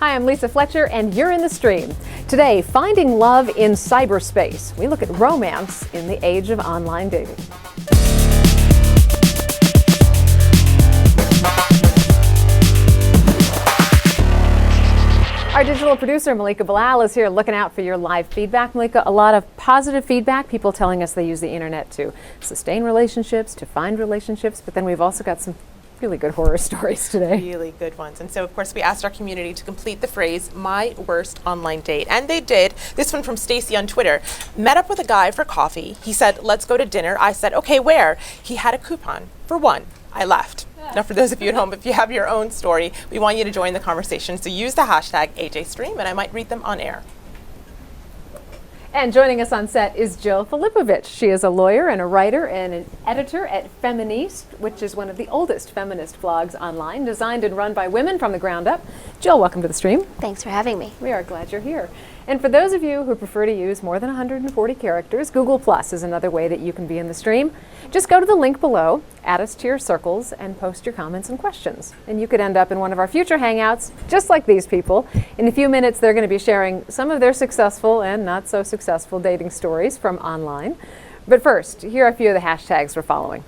Hi, I'm Lisa Fletcher, and you're in the stream. Today, finding love in cyberspace. We look at romance in the age of online dating. Our digital producer, Malika Bilal, is here looking out for your live feedback. Malika, a lot of positive feedback, people telling us they use the internet to sustain relationships, to find relationships, but then we've also got some really good horror stories today. Really good ones. And so, of course, we asked our community to complete the phrase, my worst online date. And they did. This one from Stacy on Twitter. Met up with a guy for coffee. He said, let's go to dinner. I said, okay, where? He had a coupon for one. I left. Now, for those of you at home, if you have your own story, we want you to join the conversation. So use the hashtag AJStream, and I might read them on air. And joining us on set is Jill Filipovich. She is a lawyer and a writer and an editor at Feministe, which is one of the oldest feminist blogs online, designed and run by women from the ground up. Jill, welcome to the stream. Thanks for having me. We are glad you're here. And for those of you who prefer to use more than 140 characters, Google Plus is another way that you can be in the stream. Just go to the link below, add us to your circles, and post your comments and questions. And you could end up in one of our future hangouts, just like these people. In a few minutes, they're going to be sharing some of their successful and not so successful dating stories from online. But first, here are a few of the hashtags we're following.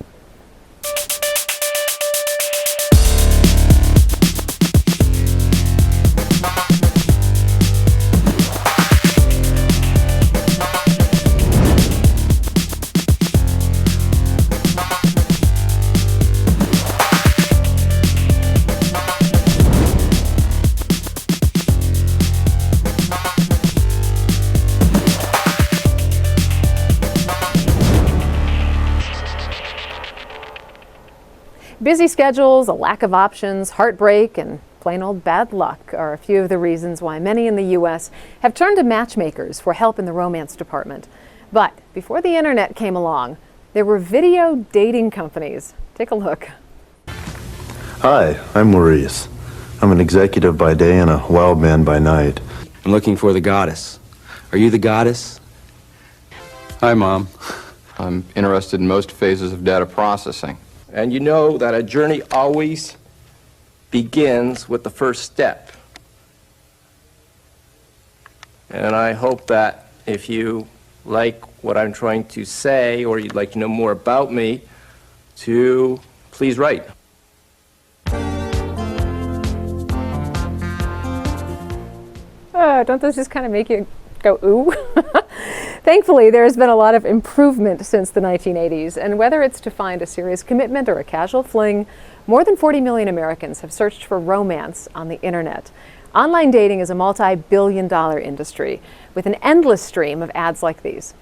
Busy schedules, a lack of options, heartbreak, and plain old bad luck are a few of the reasons why many in the U.S. have turned to matchmakers for help in the romance department. But before the internet came along, there were video dating companies. Take a look. Hi, I'm Maurice. I'm an executive by day and a wild man by night. I'm looking for the goddess. Are you the goddess? Hi, Mom. I'm interested in most phases of data processing. And you know that a journey always begins with the first step. And I hope that if you like what I'm trying to say, or you'd like to know more about me, to please write. Don't those just kind of make you go, ooh? Thankfully, there has been a lot of improvement since the 1980s, and whether it's to find a serious commitment or a casual fling, more than 40 million Americans have searched for romance on the internet. Online dating is a multi-billion-dollar industry with an endless stream of ads like these.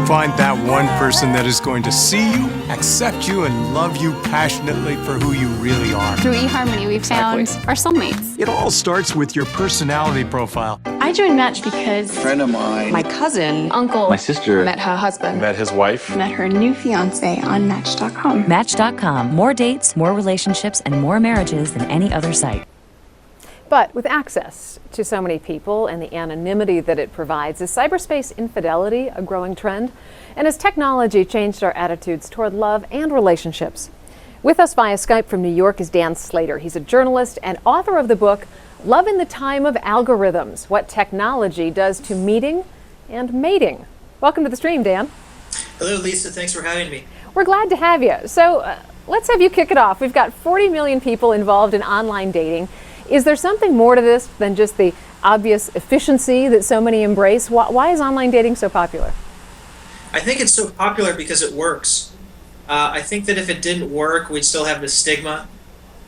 Find that one person that is going to see you, accept you, and love you passionately for who you really are. Through eHarmony, we've found our soulmates. It all starts with your personality profile. I joined Match because a friend of mine, my cousin, uncle, my sister, met her husband, met his wife, met her new fiance on Match.com. Match.com. More dates, more relationships, and more marriages than any other site. But with access to so many people and the anonymity that it provides, is cyberspace infidelity a growing trend? And has technology changed our attitudes toward love and relationships? With us via Skype from New York is Dan Slater. He's a journalist and author of the book, Love in the Time of Algorithms, What Technology Does to Meeting and Mating. Welcome to the stream, Dan. Hello, Lisa. Thanks for having me. We're glad to have you. So let's have you kick it off. We've got 40 million people involved in online dating. Is there something more to this than just the obvious efficiency that so many embrace? Why is online dating so popular? I think it's so popular because it works. I think that if it didn't work, we'd still have the stigma,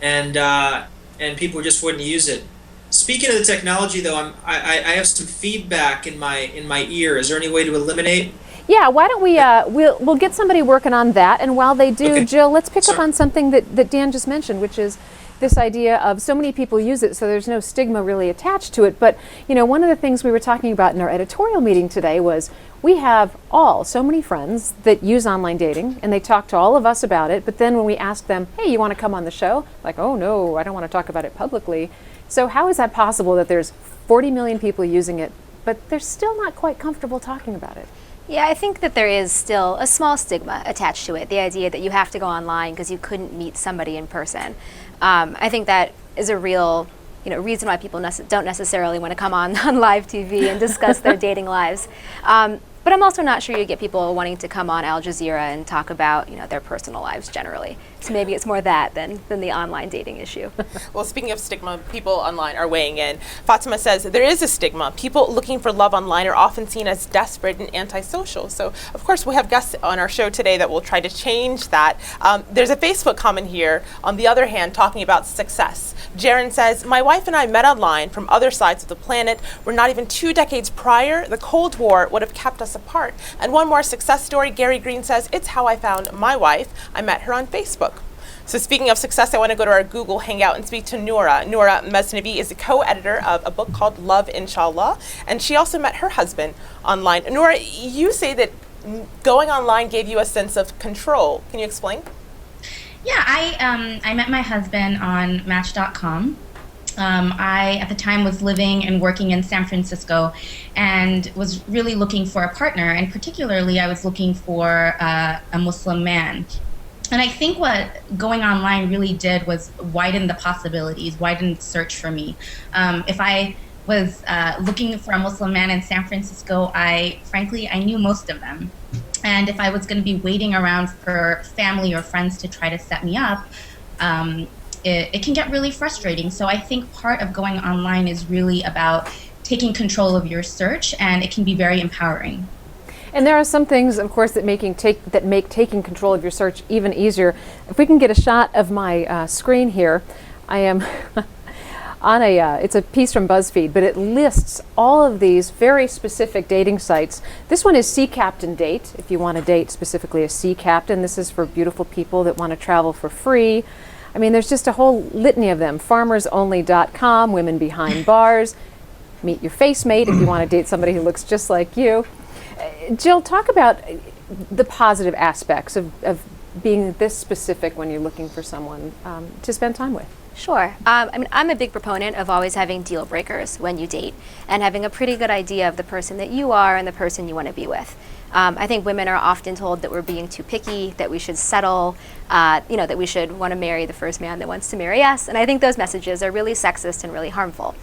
and people just wouldn't use it. Speaking of the technology, though, I have some feedback in my ear. Is there any way to eliminate? Yeah, why don't we, we'll get somebody working on that, and while they do, okay. Jill, let's pick up on something that Dan just mentioned, which is this idea of so many people use it, so there's no stigma really attached to it. But, you know, one of the things we were talking about in our editorial meeting today was we have so many friends that use online dating, and they talk to all of us about it, but then when we ask them, hey, you want to come on the show? Like, oh no, I don't want to talk about it publicly. So how is that possible that there's 40 million people using it, but they're still not quite comfortable talking about it? Yeah, I think that there is still a small stigma attached to it, the idea that you have to go online because you couldn't meet somebody in person. I think that is a real reason why people don't necessarily want to come on live TV and discuss their dating lives. But I'm also not sure you get people wanting to come on Al Jazeera and talk about, their personal lives generally. So maybe it's more that than the online dating issue. Well, speaking of stigma, people online are weighing in. Fatima says there is a stigma. People looking for love online are often seen as desperate and antisocial. So, of course, we have guests on our show today that will try to change that. There's a Facebook comment here, on the other hand, talking about success. Jaron says, my wife and I met online from other sides of the planet. We're not even 2 decades prior. The Cold War would have kept us apart. And one more success story, Gary Green says, it's how I found my wife. I met her on Facebook. So speaking of success, I want to go to our Google Hangout and speak to Noura. Noura Mesnavi is the co-editor of a book called Love Inshallah, and she also met her husband online. Noura, you say that going online gave you a sense of control. Can you explain? Yeah, I met my husband on Match.com. I, at the time, was living and working in San Francisco and was really looking for a partner, and particularly I was looking for a Muslim man. And I think what going online really did was widen the possibilities, widen the search for me. If I was looking for a Muslim man in San Francisco, frankly, I knew most of them. And if I was going to be waiting around for family or friends to try to set me up, it can get really frustrating. So I think part of going online is really about taking control of your search, and it can be very empowering. And there are some things, of course, that make taking control of your search even easier. If we can get a shot of my screen here, I am on it's a piece from BuzzFeed, but it lists all of these very specific dating sites. This one is Sea Captain Date, if you want to date specifically a sea captain. This is for beautiful people that want to travel for free. I mean, there's just a whole litany of them. FarmersOnly.com, Women Behind Bars, Meet Your Face Mate if you want to date somebody who looks just like you. Jill, talk about the positive aspects of being this specific when you're looking for someone to spend time with. Sure. I'm a big proponent of always having deal breakers when you date and having a pretty good idea of the person that you are and the person you want to be with. I think women are often told that we're being too picky, that we should settle, that we should want to marry the first man that wants to marry us. And I think those messages are really sexist and really harmful.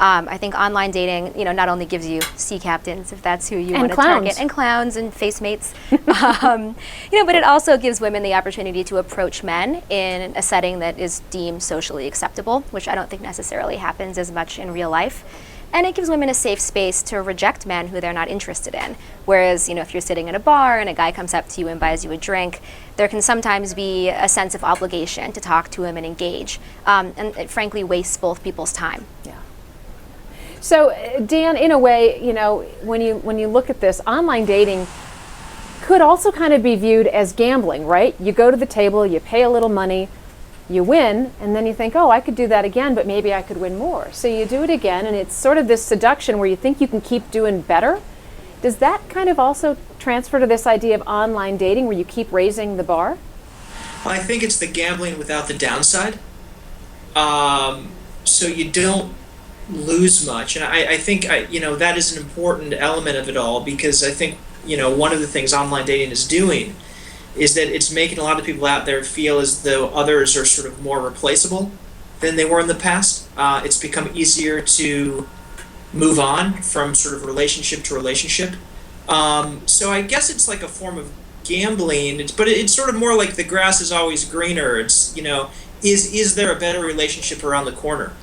I think online dating, not only gives you sea captains, if that's who you want to target, and clowns and face mates, but it also gives women the opportunity to approach men in a setting that is deemed socially acceptable, which I don't think necessarily happens as much in real life. And it gives women a safe space to reject men who they're not interested in. Whereas, if you're sitting in a bar and a guy comes up to you and buys you a drink, there can sometimes be a sense of obligation to talk to him and engage. And it frankly wastes both people's time. Yeah. So, Dan, in a way, when you look at this, online dating could also kind of be viewed as gambling, right? You go to the table, you pay a little money, you win, and then you think, oh, I could do that again, but maybe I could win more. So you do it again, and it's sort of this seduction where you think you can keep doing better. Does that kind of also transfer to this idea of online dating where you keep raising the bar? I think it's the gambling without the downside. So you don't lose much, and I think that is an important element of it all, because I think one of the things online dating is doing is that it's making a lot of people out there feel as though others are sort of more replaceable than they were in the past. It's become easier to move on from sort of relationship to relationship. So I guess it's like a form of gambling, but it's sort of more like the grass is always greener. It's is there a better relationship around the corner?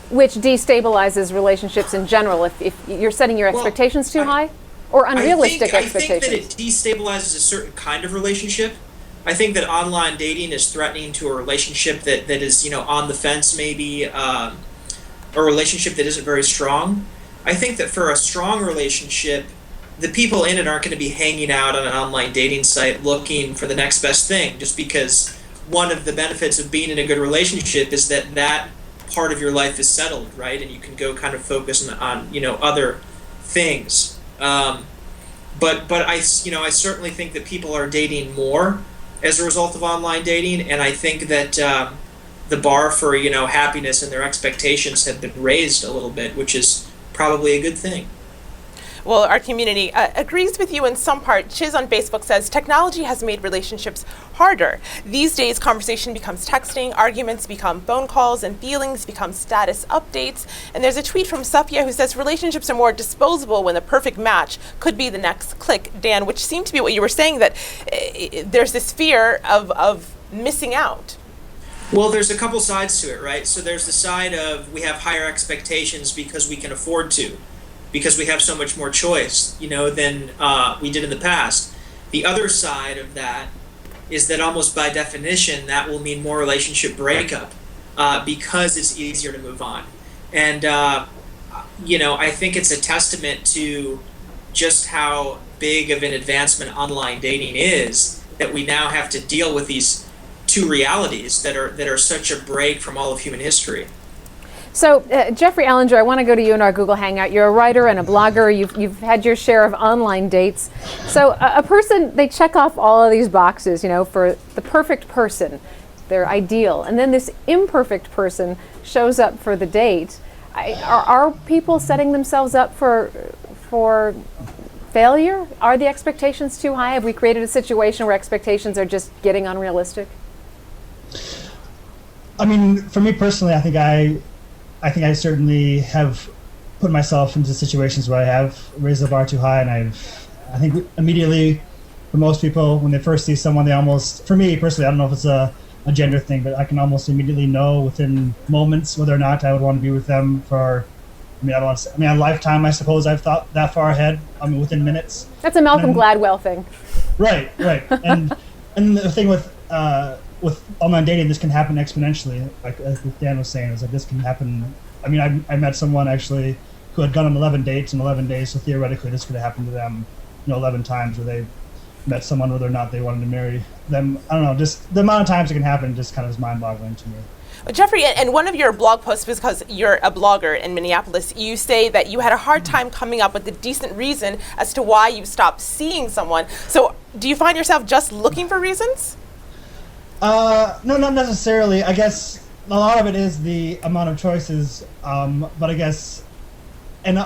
Which destabilizes relationships in general if you're setting your expectations too high or unrealistic expectations. I think that it destabilizes a certain kind of relationship. I think that online dating is threatening to a relationship that is on the fence, maybe a relationship that isn't very strong. I think that for a strong relationship, the people in it aren't going to be hanging out on an online dating site looking for the next best thing, just because one of the benefits of being in a good relationship is that part of your life is settled, right? And you can go kind of focus on other things. But I certainly think that people are dating more as a result of online dating, and I think that the bar for happiness and their expectations have been raised a little bit, which is probably a good thing. Well, our community agrees with you in some part. Chiz on Facebook says, technology has made relationships harder. These days, conversation becomes texting, arguments become phone calls, and feelings become status updates. And there's a tweet from Safia who says, relationships are more disposable when the perfect match could be the next click. Dan, which seemed to be what you were saying, that there's this fear of missing out. Well, there's a couple sides to it, right? So there's the side of we have higher expectations because we can afford to, because we have so much more choice, than we did in the past. The other side of that is that almost by definition, that will mean more relationship breakup because it's easier to move on. And, I think it's a testament to just how big of an advancement online dating is that we now have to deal with these two realities that are such a break from all of human history. So, Jeffrey Ellinger, I want to go to you in our Google Hangout. You're a writer and a blogger. You've had your share of online dates. So, a person, they check off all of these boxes, for the perfect person, their ideal, and then this imperfect person shows up for the date. Are people setting themselves up for failure? Are the expectations too high? Have we created a situation where expectations are just getting unrealistic? I mean, for me personally, I think I certainly have put myself into situations where I have raised the bar too high, and I think immediately, for most people, when they first see someone, they almost, for me personally, I don't know if it's a gender thing, but I can almost immediately know within moments whether or not I would want to be with them for, I don't want to say, a lifetime, I suppose. I've thought that far ahead, within minutes. That's a Malcolm Gladwell thing. Right. And the thing with online dating, this can happen exponentially, like as Dan was saying, is that this can happen. I met someone actually who had gone on 11 dates in 11 days, so theoretically this could have happened to them, 11 times, where they met someone whether or not they wanted to marry them. I don't know, just the amount of times it can happen just kind of is mind-boggling to me. Jeffrey, and one of your blog posts, because you're a blogger in Minneapolis, you say that you had a hard time coming up with a decent reason as to why you stopped seeing someone. So do you find yourself just looking for reasons? No, not necessarily. I guess a lot of it is the amount of choices, but I guess, and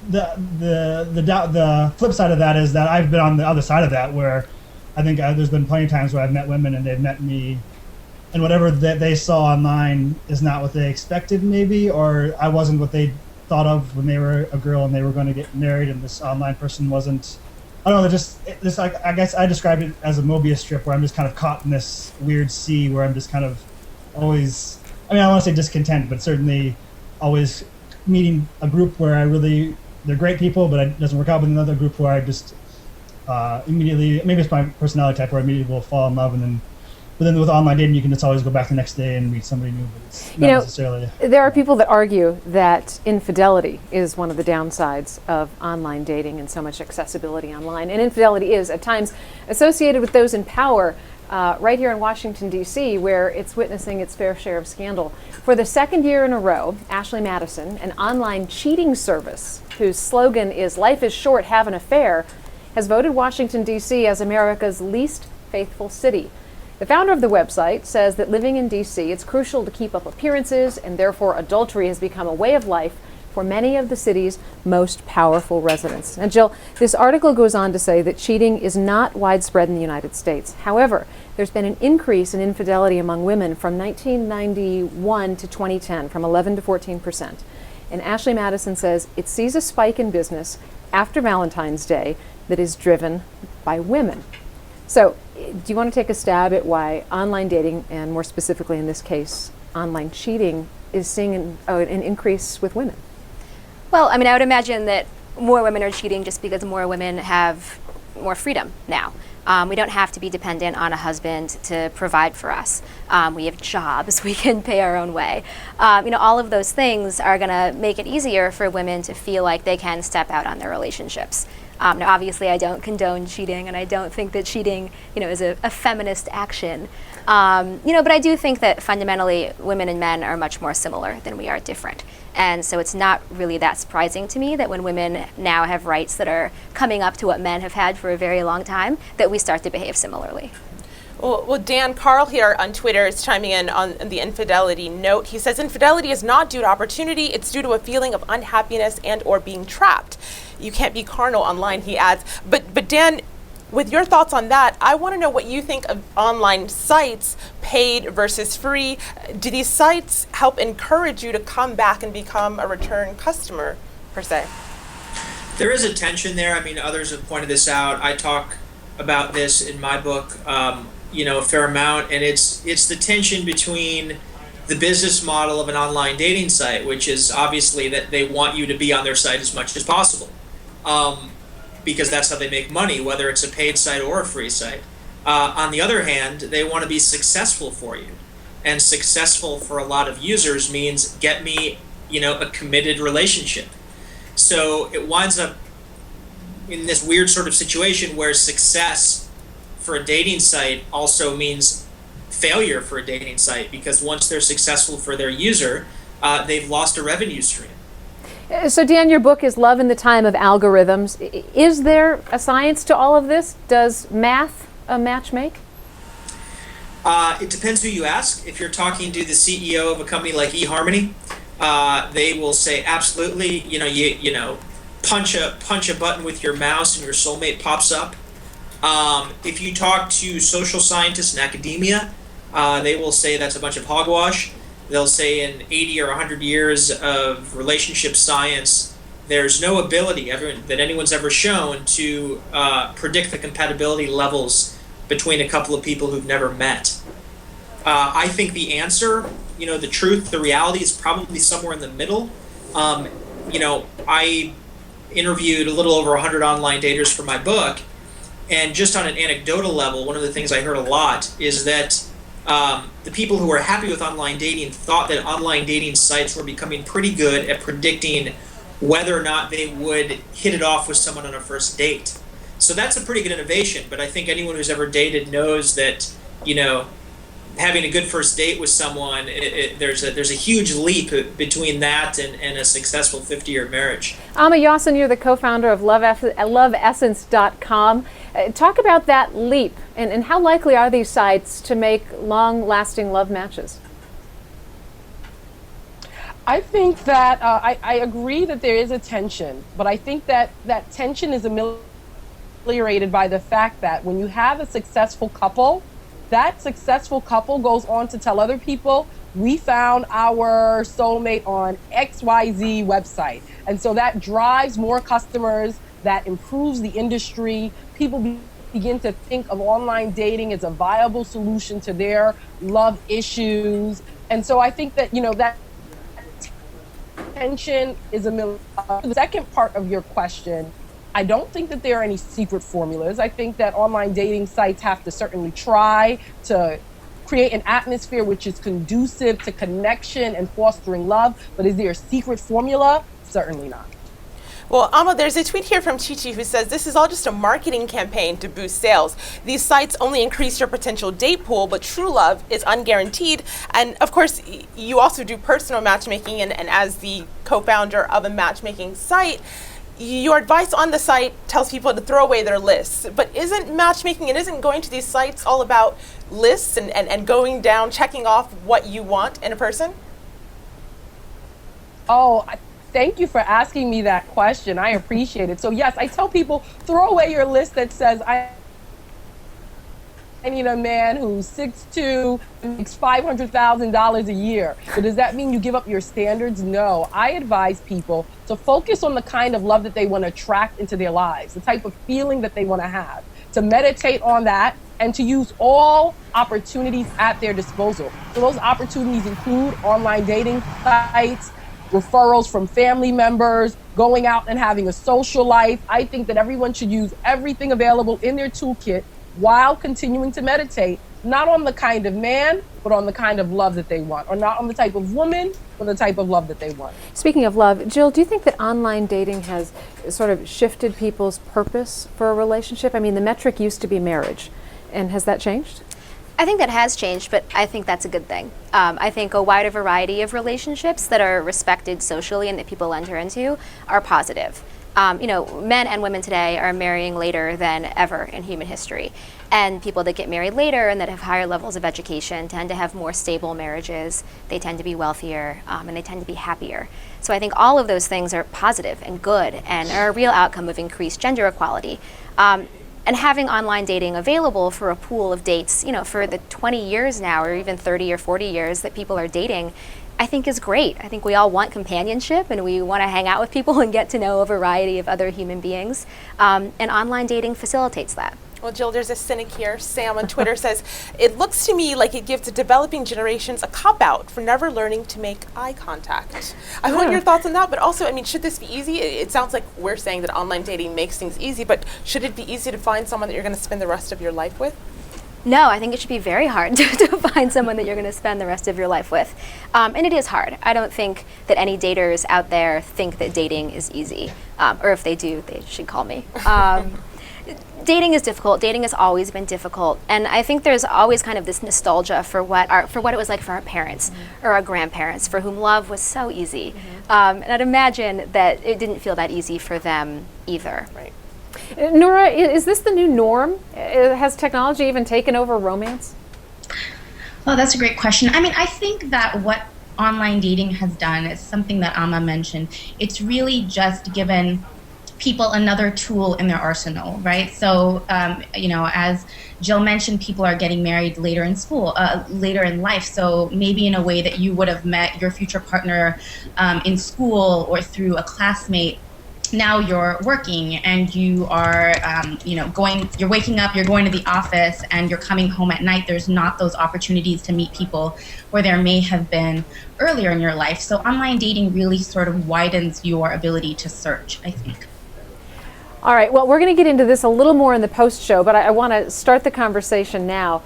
the flip side of that is that I've been on the other side of that, where I think there's been plenty of times where I've met women and they've met me, and whatever that they saw online is not what they expected, maybe, or I wasn't what they thought of when they were a girl and they were going to get married, and this online person wasn't. I don't know, I guess I described it as a Mobius strip, where I'm just kind of caught in this weird sea where I'm just kind of always, I don't want to say discontent, but certainly always meeting a group where they're great people, but it doesn't work out, with another group where I just immediately, maybe it's my personality type, where I immediately will fall in love, but then with online dating, you can just always go back the next day and meet somebody new, but it's not necessarily. There are people that argue that infidelity is one of the downsides of online dating and so much accessibility online. And infidelity is, at times, associated with those in power right here in Washington, D.C., where it's witnessing its fair share of scandal. For the second year in a row, Ashley Madison, an online cheating service whose slogan is "Life is short, have an affair," has voted Washington, D.C. as America's least faithful city. The founder of the website says that living in D.C., it's crucial to keep up appearances, and therefore adultery has become a way of life for many of the city's most powerful residents. And Jill, this article goes on to say that cheating is not widespread in the United States. However, there's been an increase in infidelity among women from 1991 to 2010, from 11 to 14%. And Ashley Madison says it sees a spike in business after Valentine's Day that is driven by women. So, do you want to take a stab at why online dating, and more specifically in this case, online cheating, is seeing an increase with women? Well, I would imagine that more women are cheating just because more women have more freedom now. We don't have to be dependent on a husband to provide for us. We have jobs, we can pay our own way. All of those things are going to make it easier for women to feel like they can step out on their relationships. Now, obviously, I don't condone cheating, and I don't think that cheating, is a feminist action. But I do think that fundamentally, women and men are much more similar than we are different. And so it's not really that surprising to me that when women now have rights that are coming up to what men have had for a very long time, that we start to behave similarly. Well, Dan Carl here on Twitter is chiming in on the infidelity note. He says infidelity is not due to opportunity; it's due to a feeling of unhappiness and or being trapped. You can't be carnal online, he adds. But Dan, with your thoughts on that, I want to know what you think of online sites, paid versus free. Do these sites help encourage you to come back and become a return customer, per se? There is a tension there. I mean, others have pointed this out. I talk about this in my book, a fair amount, and it's the tension between the business model of an online dating site, which is obviously that they want you to be on their site as much as possible, because that's how they make money, whether it's a paid site or a free site. On the other hand, they want to be successful for you, and successful for a lot of users means get me, a committed relationship. So it winds up in this weird sort of situation where success for a dating site also means failure for a dating site, because once they're successful for their user, they've lost a revenue stream. So Dan, your book is Love in the Time of Algorithms. Is there a science to all of this? Does math a match make? It depends who you ask. If you're talking to the CEO of a company like eHarmony, they will say absolutely. Punch a button with your mouse and your soulmate pops up. If you talk to social scientists and academia, they will say that's a bunch of hogwash. They'll say in 80 or 100 years of relationship science, there's no ability that anyone's ever shown to predict the compatibility levels between a couple of people who've never met. I think the answer, the truth, the reality is probably somewhere in the middle. I interviewed a little over 100 online daters for my book, and just on an anecdotal level, one of the things I heard a lot is that the people who were happy with online dating thought that online dating sites were becoming pretty good at predicting whether or not they would hit it off with someone on a first date. So that's a pretty good innovation, but I think anyone who's ever dated knows that, having a good first date with someone, there's a huge leap between that and a successful 50-year marriage. Amma Yassin, you're the co-founder of LoveEssence.com. Talk about that leap, and how likely are these sites to make long-lasting love matches? I think that I agree that there is a tension, but I think that that tension is ameliorated by the fact that when you have a successful couple, that successful couple goes on to tell other people, we found our soulmate on XYZ website. And so that drives more customers, that improves the industry. People begin to think of online dating as a viable solution to their love issues. And so I think that, that tension is the second part of your question. I don't think that there are any secret formulas. I think that online dating sites have to certainly try to create an atmosphere which is conducive to connection and fostering love. But is there a secret formula? Certainly not. Well, Amma, there's a tweet here from Chichi who says this is all just a marketing campaign to boost sales. These sites only increase your potential date pool, but true love is unguaranteed. And of course, you also do personal matchmaking, and as the co-founder of a matchmaking site, your advice on the site tells people to throw away their lists. But isn't matchmaking and isn't going to these sites all about lists and going down, checking off what you want in a person? Oh, thank you for asking me that question. I appreciate it. So yes, I tell people, throw away your list that says, I need a man who's 6'2", makes $500,000 a year. So does that mean you give up your standards? No. I advise people to focus on the kind of love that they want to attract into their lives, the type of feeling that they want to have, to meditate on that, and to use all opportunities at their disposal. So those opportunities include online dating sites, referrals from family members, going out and having a social life. I think that everyone should use everything available in their toolkit while continuing to meditate, not on the kind of man, but on the kind of love that they want, or not on the type of woman, but the type of love that they want. Speaking of love, Jill, do you think that online dating has sort of shifted people's purpose for a relationship? I mean, the metric used to be marriage, and has that changed? I think that has changed, but I think that's a good thing. I think a wider variety of relationships that are respected socially and that people enter into are positive. Men and women today are marrying later than ever in human history. And people that get married later and that have higher levels of education tend to have more stable marriages. They tend to be wealthier, and they tend to be happier. So I think all of those things are positive and good and are a real outcome of increased gender equality. And having online dating available for a pool of dates, for the 20 years now, or even 30 or 40 years that people are dating, I think is great. I think we all want companionship and we want to hang out with people and get to know a variety of other human beings. And online dating facilitates that. Well, Jill, there's a cynic here. Sam on Twitter says, it looks to me like it gives the developing generations a cop-out for never learning to make eye contact. I want your thoughts on that, but also, should this be easy? It sounds like we're saying that online dating makes things easy, but should it be easy to find someone that you're going to spend the rest of your life with? No, I think it should be very hard to find someone that you're going to spend the rest of your life with. And it is hard. I don't think that any daters out there think that dating is easy. Or if they do, they should call me. Dating is difficult. Dating has always been difficult, and I think there's always kind of this nostalgia for what it was like for our parents or our grandparents, for whom love was so easy. And I'd imagine that it didn't feel that easy for them either. Right. Nora, is this the new norm? Has technology even taken over romance? Well, that's a great question. I think that what online dating has done is something that Amma mentioned. It's really just given people another tool in their arsenal, right? So, as Jill mentioned, people are getting married later in school, later in life. So maybe in a way that you would have met your future partner in school or through a classmate. Now you're working and you are, you're waking up, you're going to the office and you're coming home at night. There's not those opportunities to meet people where there may have been earlier in your life. So online dating really sort of widens your ability to search, I think. All right, well, we're going to get into this a little more in the post-show, but I want to start the conversation now,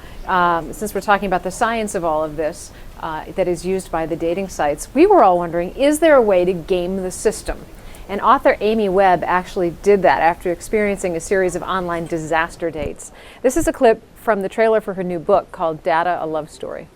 since we're talking about the science of all of this that is used by the dating sites. We were all wondering, is there a way to game the system? And author Amy Webb actually did that after experiencing a series of online disaster dates. This is a clip from the trailer for her new book called Data, a Love Story.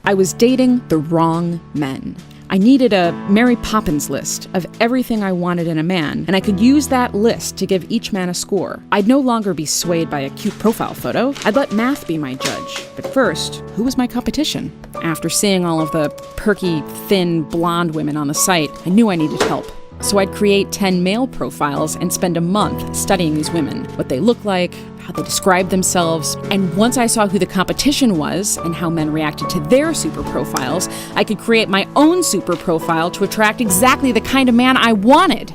I was dating the wrong men. I needed a Mary Poppins list of everything I wanted in a man, and I could use that list to give each man a score. I'd no longer be swayed by a cute profile photo. I'd let math be my judge. But first, who was my competition? After seeing all of the perky, thin, blonde women on the site, I knew I needed help. So I'd create 10 male profiles and spend a month studying these women, what they look like, how they describe themselves. And once I saw who the competition was and how men reacted to their super profiles, I could create my own super profile to attract exactly the kind of man I wanted.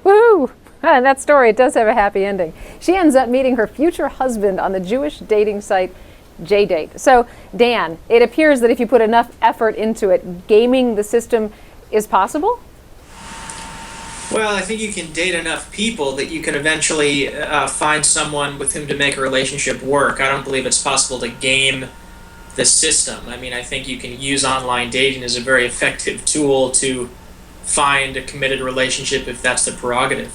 Woo! And that story, it does have a happy ending. She ends up meeting her future husband on the Jewish dating site JDate. So, Dan, it appears that if you put enough effort into it, gaming the system is possible? Well, I think you can date enough people that you can eventually find someone with whom to make a relationship work. I don't believe it's possible to game the system. I think you can use online dating as a very effective tool to find a committed relationship if that's the prerogative.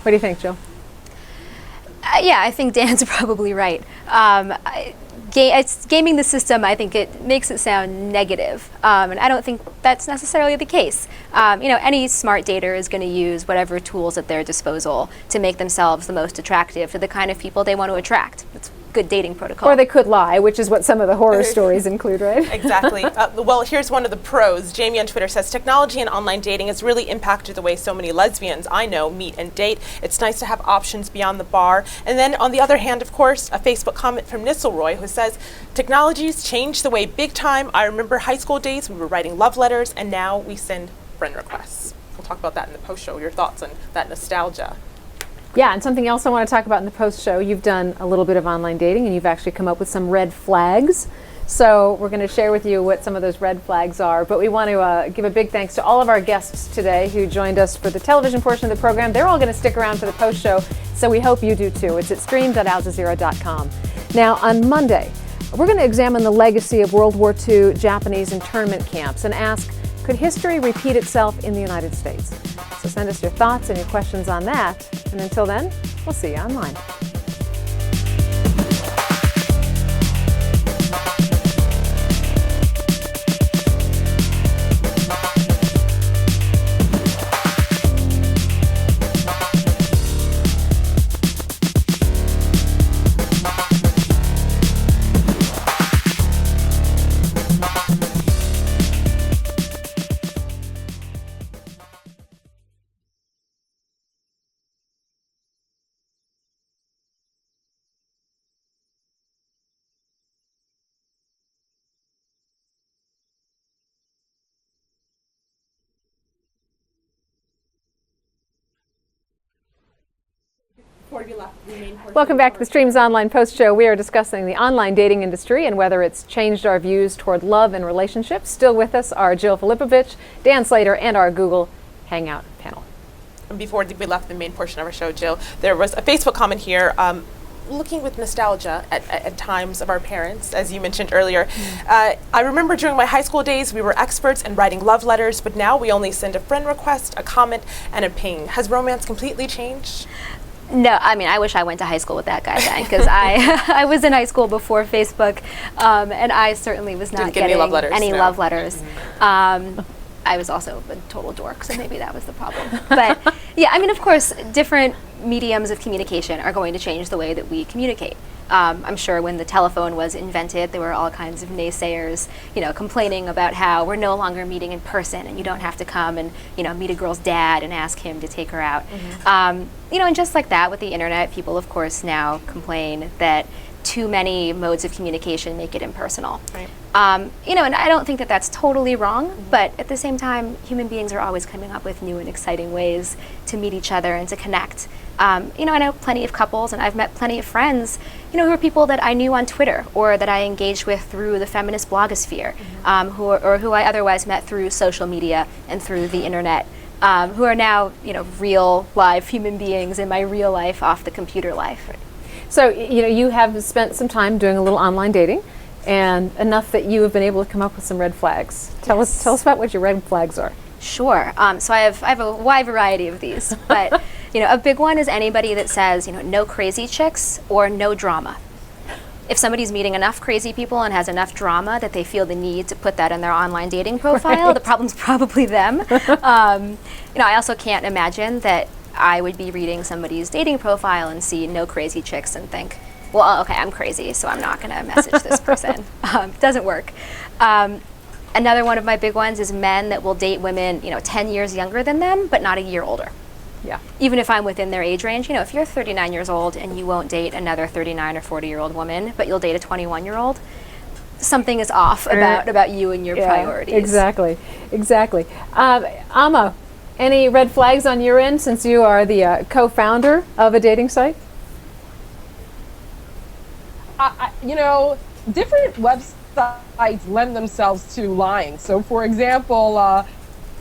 What do you think, Jill? Yeah, I think Dan's probably right. It's gaming the system. I think it makes it sound negative, and I don't think that's necessarily the case. Any smart dater is going to use whatever tools at their disposal to make themselves the most attractive to the kind of people they want to attract. It's good dating protocol. Or they could lie, which is what some of the horror stories include, right? Exactly. Well, here's one of the pros. Jamie on Twitter says, technology and online dating has really impacted the way so many lesbians I know meet and date. It's nice to have options beyond the bar. And then on the other hand, of course, a Facebook comment from Nisselroy who says, technology's changed the way big time. I remember high school days, we were writing love letters, and now we send friend requests. We'll talk about that in the post show, your thoughts on that nostalgia. Yeah, and something else I want to talk about in the post-show, you've done a little bit of online dating and you've actually come up with some red flags. So we're going to share with you what some of those red flags are. But we want to give a big thanks to all of our guests today who joined us for the television portion of the program. They're all going to stick around for the post-show, so we hope you do too. It's at stream.aljazeera.com. Now, on Monday, we're going to examine the legacy of World War II Japanese internment camps and ask, could history repeat itself in the United States? So send us your thoughts and your questions on that. And until then, we'll see you online. Welcome back to the Streams Online Post Show. We are discussing the online dating industry and whether it's changed our views toward love and relationships. Still with us are Jill Filipovich, Dan Slater, and our Google Hangout panel. Before we left the main portion of our show, Jill, there was a Facebook comment here looking with nostalgia at times of our parents, as you mentioned earlier. I remember during my high school days, we were experts in writing love letters, but now we only send a friend request, a comment, and a ping. Has romance completely changed? No, I mean, I wish I went to high school with that guy then, because I was in high school before Facebook, and I certainly was not getting any love letters. Love letters. I was also a total dork, so maybe that was the problem. But yeah, I mean, of course, different mediums of communication are going to change the way that we communicate. I'm sure when the telephone was invented, there were all kinds of naysayers, complaining about how we're no longer meeting in person and you don't have to come and, meet a girl's dad and ask him to take her out. And just like that with the internet, people, of course, now complain that too many modes of communication make it impersonal. Right. And I don't think that that's totally wrong, but at the same time, human beings are always coming up with new and exciting ways to meet each other and to connect. I know plenty of couples, and I've met plenty of friends, who are people that I knew on Twitter or that I engaged with through the feminist blogosphere, who I otherwise met through social media and through the internet, who are now, real live human beings in my real life off the computer life. So, you have spent some time doing a little online dating, and enough that you have been able to come up with some red flags. Tell us about what your red flags are. Sure. So I have a wide variety of these, but a big one is anybody that says no crazy chicks or no drama. If somebody's meeting enough crazy people and has enough drama that they feel the need to put that in their online dating profile, Right. The problem's probably them. I also can't imagine that I would be reading somebody's dating profile and see no crazy chicks and think, well, okay, I'm crazy, so I'm not going to message this person. Doesn't work. Another one of my big ones is men that will date women, 10 years younger than them, but not a year older. Yeah. Even if I'm within their age range, if you're 39 years old and you won't date another 39 or 40-year-old woman, but you'll date a 21-year-old, something is off about you and your priorities. Exactly. Amma, any red flags on your end since you are the co-founder of a dating site? Different websites lend themselves to lying. So, for example,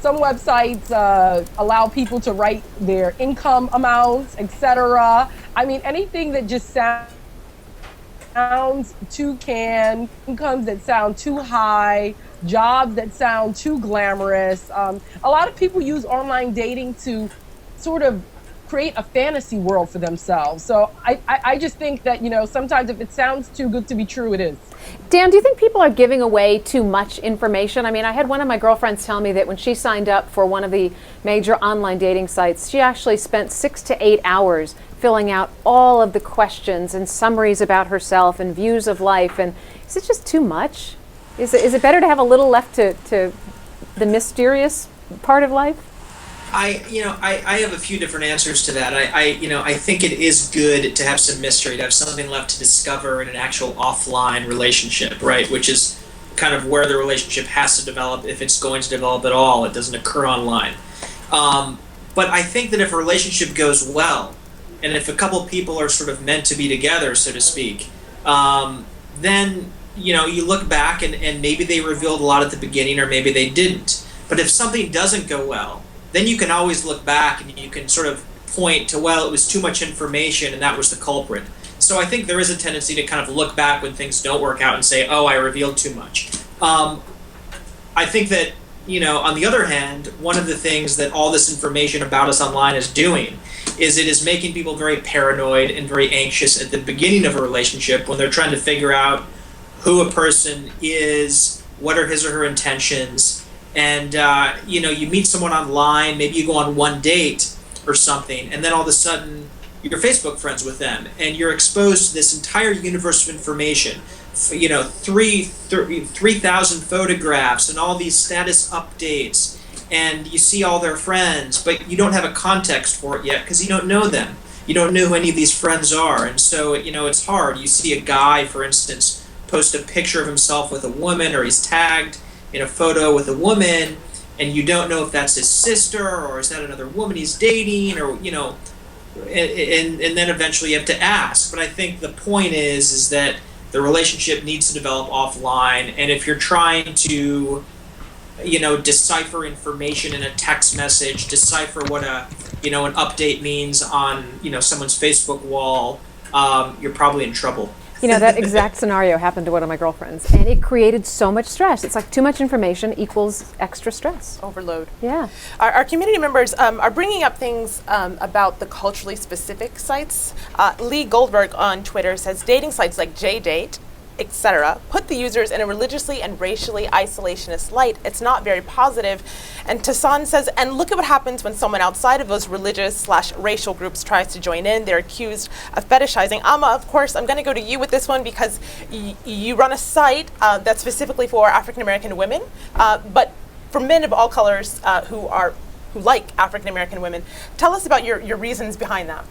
some websites allow people to write their income amounts, etc. I mean, anything that just sounds too canned, incomes that sound too high, jobs that sound too glamorous. A lot of people use online dating to sort of create a fantasy world for themselves. So I just think that, sometimes if it sounds too good to be true, it is. Dan, do you think people are giving away too much information? I mean, I had one of my girlfriends tell me that when she signed up for one of the major online dating sites, she actually spent 6 to 8 hours filling out all of the questions and summaries about herself and views of life. And is it just too much? Is it better to have a little left to the mysterious part of life? I have a few different answers to that. I think it is good to have some mystery, to have something left to discover in an actual offline relationship, right? Which is kind of where the relationship has to develop, if it's going to develop at all. It doesn't occur online. But I think that if a relationship goes well, and if a couple people are sort of meant to be together, so to speak, then you look back and maybe they revealed a lot at the beginning, or maybe they didn't. But if something doesn't go well, then you can always look back and you can sort of point to, well, it was too much information and that was the culprit. So I think there is a tendency to kind of look back when things don't work out and say, oh, I revealed too much. I think that, on the other hand, one of the things that all this information about us online is doing is it is making people very paranoid and very anxious at the beginning of a relationship when they're trying to figure out who a person is, what are his or her intentions. And, you meet someone online, maybe you go on one date or something, and then all of a sudden you're Facebook friends with them, and you're exposed to this entire universe of information, 3,000 photographs and all these status updates, and you see all their friends, but you don't have a context for it yet because you don't know them. You don't know who any of these friends are, and so, it's hard. You see a guy, for instance, post a picture of himself with a woman, or he's tagged in a photo with a woman, and you don't know if that's his sister or is that another woman he's dating, or and then eventually you have to ask. But I think the point is that the relationship needs to develop offline, and if you're trying to, decipher information in a text message, decipher what an update means on, someone's Facebook wall, you're probably in trouble. That exact scenario happened to one of my girlfriends, and it created so much stress. It's like too much information equals extra stress. Overload. Yeah. Our community members are bringing up things about the culturally specific sites. Lee Goldberg on Twitter says dating sites like JDate, etc., put the users in a religiously and racially isolationist light. It's not very positive. And Tassan says, and look at what happens when someone outside of those religious/racial groups tries to join in. They're accused of fetishizing. Amma, of course, I'm going to go to you with this one because you run a site that's specifically for African American women, but for men of all colors who like African American women. Tell us about your reasons behind that.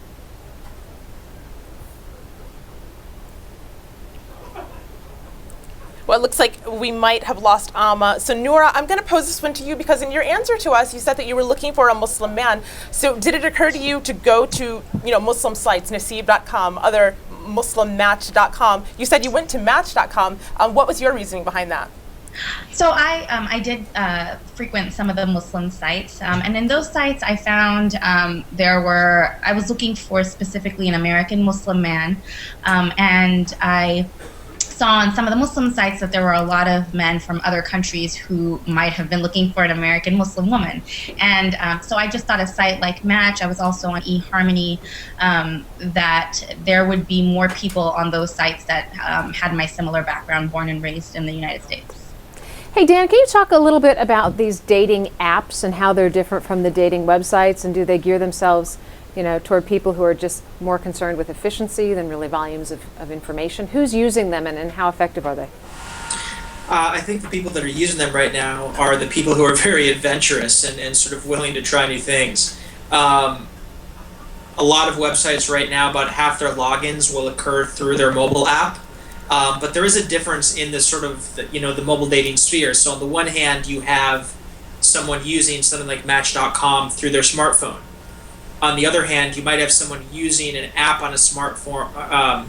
Well, it looks like we might have lost Amma. So Noura, I'm going to pose this one to you because in your answer to us, you said that you were looking for a Muslim man. So did it occur to you to go to, Muslim sites, Naseeb.com, other MuslimMatch.com? You said you went to Match.com. What was your reasoning behind that? So I did frequent some of the Muslim sites, and in those sites I found I was looking for specifically an American Muslim man, and I saw on some of the Muslim sites that there were a lot of men from other countries who might have been looking for an American Muslim woman. And so I just thought a site like Match, I was also on eHarmony, that there would be more people on those sites that had my similar background, born and raised in the United States. Hey Dan, can you talk a little bit about these dating apps and how they're different from the dating websites, and do they gear themselves toward people who are just more concerned with efficiency than really volumes of information? Who's using them and how effective are they? I think the people that are using them right now are the people who are very adventurous and sort of willing to try new things. A lot of websites right now, about half their logins will occur through their mobile app. But there is a difference in the sort of, the mobile dating sphere. So on the one hand, you have someone using something like Match.com through their smartphone. On the other hand, you might have someone using an app on a smartphone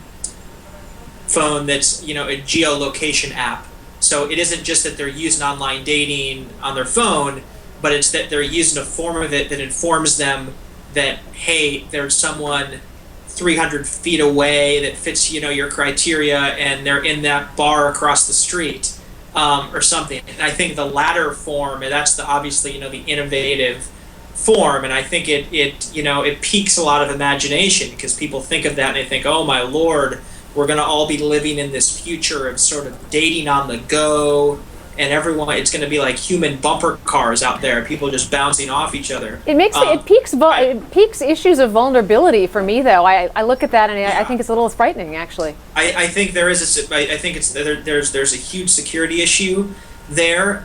phone that's, a geolocation app. So it isn't just that they're using online dating on their phone, but it's that they're using a form of it that informs them that, hey, there's someone 300 feet away that fits, your criteria, and they're in that bar across the street, or something. And I think the latter form, and that's obviously, the innovative form, and I think it piques a lot of imagination because people think of that and they think, oh my lord, we're going to all be living in this future of sort of dating on the go, and it's going to be like human bumper cars out there, people just bouncing off each other. It piques issues of vulnerability for me, though. I look at that and I think it's a little frightening, actually. I think there's a huge security issue there,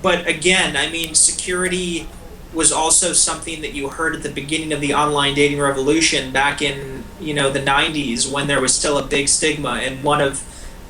but again, security was also something that you heard at the beginning of the online dating revolution back in, the 90s, when there was still a big stigma. And one of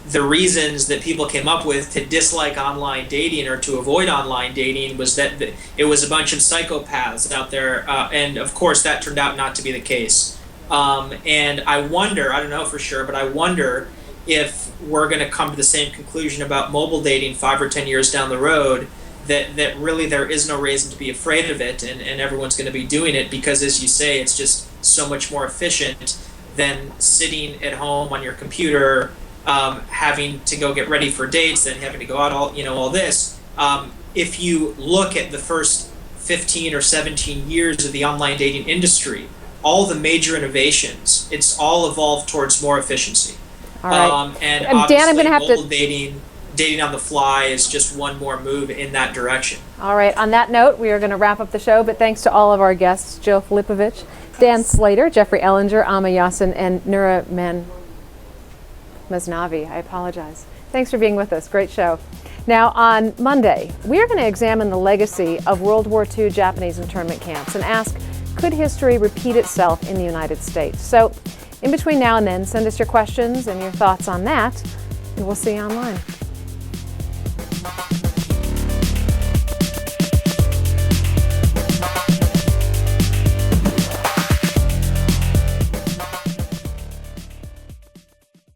the reasons that people came up with to dislike online dating or to avoid online dating was that it was a bunch of psychopaths out there. And of course, that turned out not to be the case. And I wonder, I don't know for sure, but I wonder if we're going to come to the same conclusion about mobile dating 5 or 10 years down the road, that really there is no reason to be afraid of it, and everyone's going to be doing it because, as you say, it's just so much more efficient than sitting at home on your computer, having to go get ready for dates, then having to go out all this. If you look at the first 15 or 17 years of the online dating industry, all the major innovations, it's all evolved towards more efficiency. All right. And Dan, I'm going to have mobile dating on the fly is just one more move in that direction. All right. On that note, we are going to wrap up the show, but thanks to all of our guests, Jill Filipovich, Dan Slater, Jeffrey Ellinger, Amma Yassin, and Noura Mesnavi. I apologize. Thanks for being with us. Great show. Now, on Monday, we are going to examine the legacy of World War II Japanese internment camps and ask, could history repeat itself in the United States? So, in between now and then, send us your questions and your thoughts on that, and we'll see you online.